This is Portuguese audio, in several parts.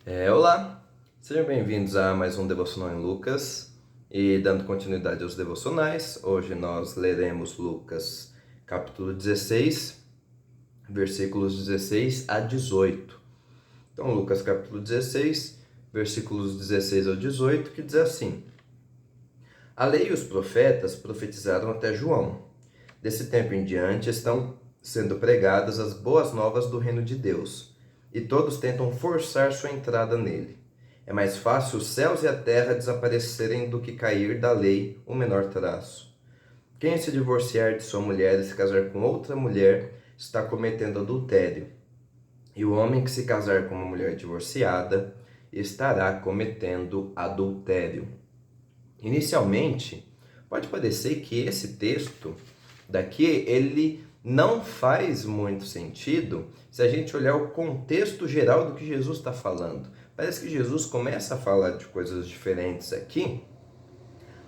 Olá, sejam bem-vindos a mais um Devocional em Lucas. E dando continuidade aos devocionais, hoje nós leremos Lucas capítulo 16, versículos 16 a 18. Então, Lucas capítulo 16, versículos 16 ao 18, que diz assim: A lei e os profetas profetizaram até João. Desse tempo em diante estão sendo pregadas as boas novas do reino de Deus, e todos tentam forçar sua entrada nele. É mais fácil os céus e a terra desaparecerem do que cair da lei o menor traço. Quem se divorciar de sua mulher e se casar com outra mulher está cometendo adultério, e o homem que se casar com uma mulher divorciada estará cometendo adultério. Inicialmente, pode parecer que esse texto daqui, ele não faz muito sentido se a gente olhar o contexto geral do que Jesus está falando. Parece que Jesus começa a falar de coisas diferentes aqui,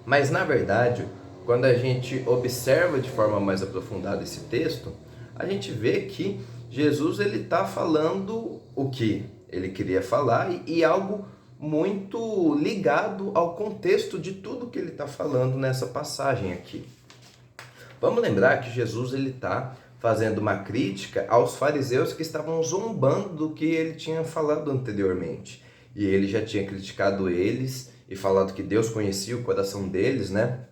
mas na verdade, quando a gente observa de forma mais aprofundada esse texto, a gente vê que Jesus ele está falando o que ele queria falar e algo muito ligado ao contexto de tudo que ele está falando nessa passagem aqui. Vamos lembrar que Jesus ele está fazendo uma crítica aos fariseus que estavam zombando do que ele tinha falado anteriormente. E ele já tinha criticado eles e falado que Deus conhecia o coração deles, né?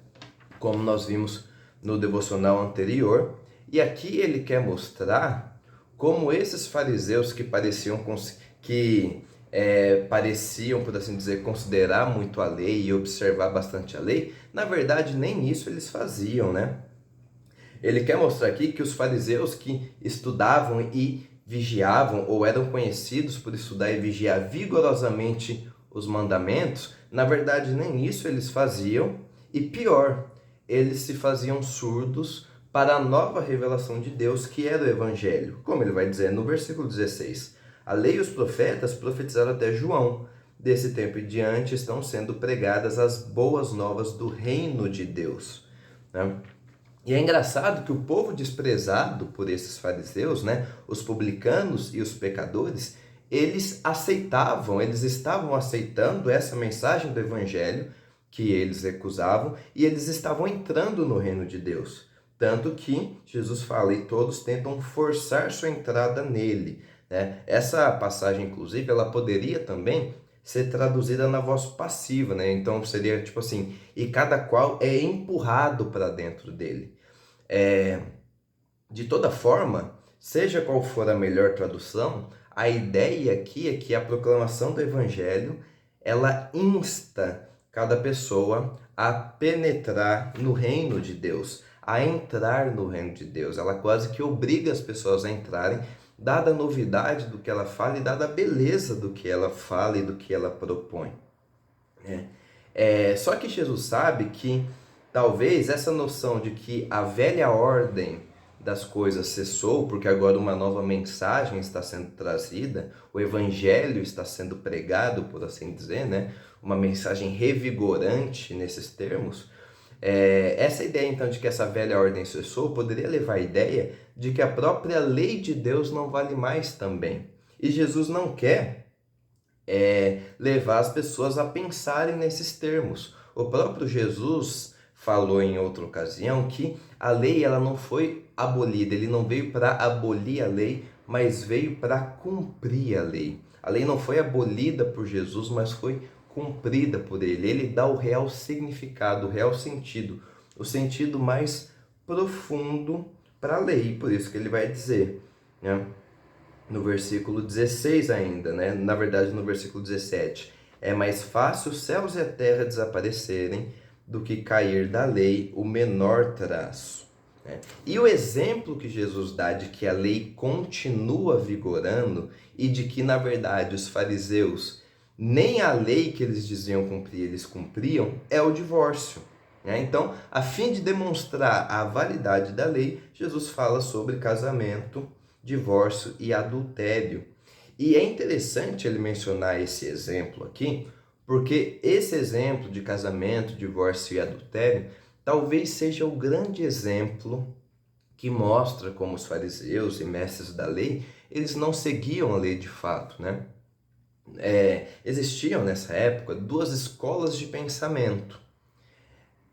Como nós vimos no devocional anterior. E aqui ele quer mostrar como esses fariseus que pareciam, por assim dizer, considerar muito a lei e observar bastante a lei, na verdade nem isso eles faziam, né? Ele quer mostrar aqui que os fariseus que estudavam e vigiavam, ou eram conhecidos por estudar e vigiar vigorosamente os mandamentos, na verdade nem isso eles faziam, e pior, eles se faziam surdos para a nova revelação de Deus, que era o Evangelho. Como ele vai dizer no versículo 16: A lei e os profetas profetizaram até João. Desse tempo em diante estão sendo pregadas as boas novas do reino de Deus, né? E é engraçado que o povo desprezado por esses fariseus, né, os publicanos e os pecadores, eles estavam aceitando essa mensagem do evangelho que eles recusavam e eles estavam entrando no reino de Deus. Tanto que Jesus fala, e todos tentam forçar sua entrada nele, né? Essa passagem, inclusive, ela poderia também ser traduzida na voz passiva, né? Então seria tipo assim, e cada qual é empurrado para dentro dele. É, de toda forma, seja qual for a melhor tradução, a ideia aqui é que a proclamação do Evangelho, ela insta cada pessoa a penetrar no reino de Deus, a entrar no reino de Deus. Ela quase que obriga as pessoas a entrarem, dada a novidade do que ela fala e dada a beleza do que ela fala e do que ela propõe, né? Só que Jesus sabe que talvez essa noção de que a velha ordem das coisas cessou, porque agora uma nova mensagem está sendo trazida, o evangelho está sendo pregado, por assim dizer, né? Uma mensagem revigorante nesses termos. Essa ideia então de que essa velha ordem cessou poderia levar à ideia de que a própria lei de Deus não vale mais também. E Jesus não quer levar as pessoas a pensarem nesses termos. O próprio Jesus falou em outra ocasião que a lei ela não foi abolida, ele não veio para abolir a lei, mas veio para cumprir a lei. A lei não foi abolida por Jesus, mas foi cumprida por ele. Ele dá o real significado, o real sentido, o sentido mais profundo para a lei, por isso que ele vai dizer, né? No versículo 16 ainda, né? Na verdade no versículo 17, é mais fácil os céus e a terra desaparecerem do que cair da lei o menor traço, né? E o exemplo que Jesus dá de que a lei continua vigorando e de que, na verdade, os fariseus, nem a lei que eles diziam cumprir, eles cumpriam, é o divórcio, né? Então, a fim de demonstrar a validade da lei, Jesus fala sobre casamento, divórcio e adultério. E é interessante ele mencionar esse exemplo aqui, porque esse exemplo de casamento, divórcio e adultério talvez seja o grande exemplo que mostra como os fariseus e mestres da lei, eles não seguiam a lei de fato, né? existiam nessa época duas escolas de pensamento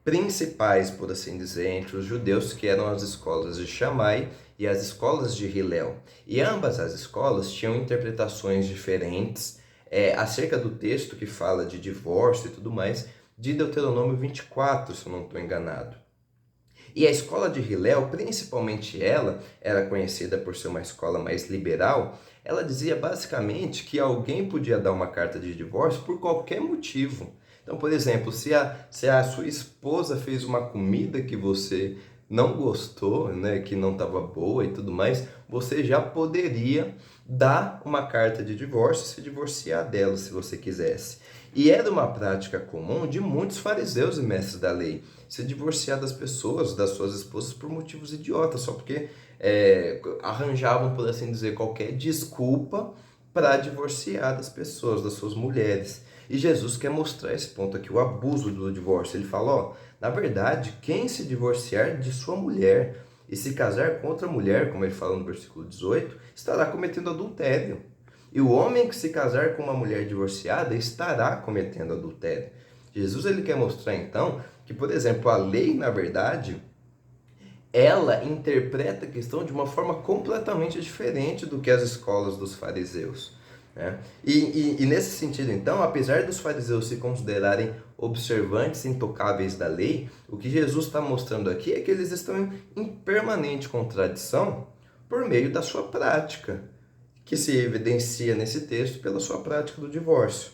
principais, por assim dizer, entre os judeus, que eram as escolas de Shammai e as escolas de Hillel. E ambas as escolas tinham interpretações diferentes acerca do texto que fala de divórcio e tudo mais, de Deuteronômio 24, se eu não estou enganado. E a escola de Hillel, principalmente ela, era conhecida por ser uma escola mais liberal. Ela dizia basicamente que alguém podia dar uma carta de divórcio por qualquer motivo. Então, por exemplo, se a sua esposa fez uma comida que você não gostou, né, que não estava boa e tudo mais, você já poderia dar uma carta de divórcio e se divorciar dela, se você quisesse. E era uma prática comum de muitos fariseus e mestres da lei, se divorciar das pessoas, das suas esposas, por motivos idiotas, só porque arranjavam, por assim dizer, qualquer desculpa para divorciar das pessoas, das suas mulheres. E Jesus quer mostrar esse ponto aqui, o abuso do divórcio. Ele fala, ó, na verdade, quem se divorciar de sua mulher e se casar com outra mulher, como ele fala no versículo 18, estará cometendo adultério. E o homem que se casar com uma mulher divorciada estará cometendo adultério. Jesus ele quer mostrar então que, por exemplo, a lei, na verdade, ela interpreta a questão de uma forma completamente diferente do que as escolas dos fariseus, né? E nesse sentido, então, apesar dos fariseus se considerarem observantes intocáveis da lei, o que Jesus está mostrando aqui é que eles estão em permanente contradição por meio da sua prática, que se evidencia nesse texto pela sua prática do divórcio.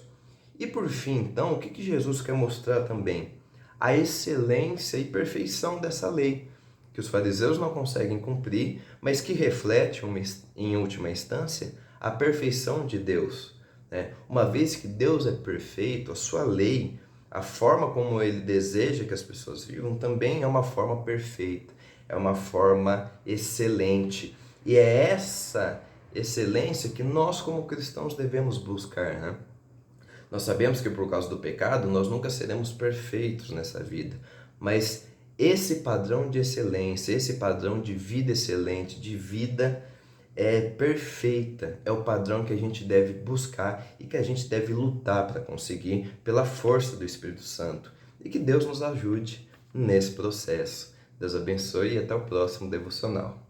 E por fim, então, o que Jesus quer mostrar também? A excelência e perfeição dessa lei, que os fariseus não conseguem cumprir, mas que reflete, em última instância, a perfeição de Deus, né? Uma vez que Deus é perfeito, a sua lei, a forma como ele deseja que as pessoas vivam, também é uma forma perfeita, é uma forma excelente. E é essa excelência que nós, como cristãos, devemos buscar, né? Nós sabemos que por causa do pecado nós nunca seremos perfeitos nessa vida, mas esse padrão de excelência, esse padrão de vida excelente, de vida perfeita, é o padrão que a gente deve buscar e que a gente deve lutar para conseguir pela força do Espírito Santo. E que Deus nos ajude nesse processo. Deus abençoe e até o próximo devocional.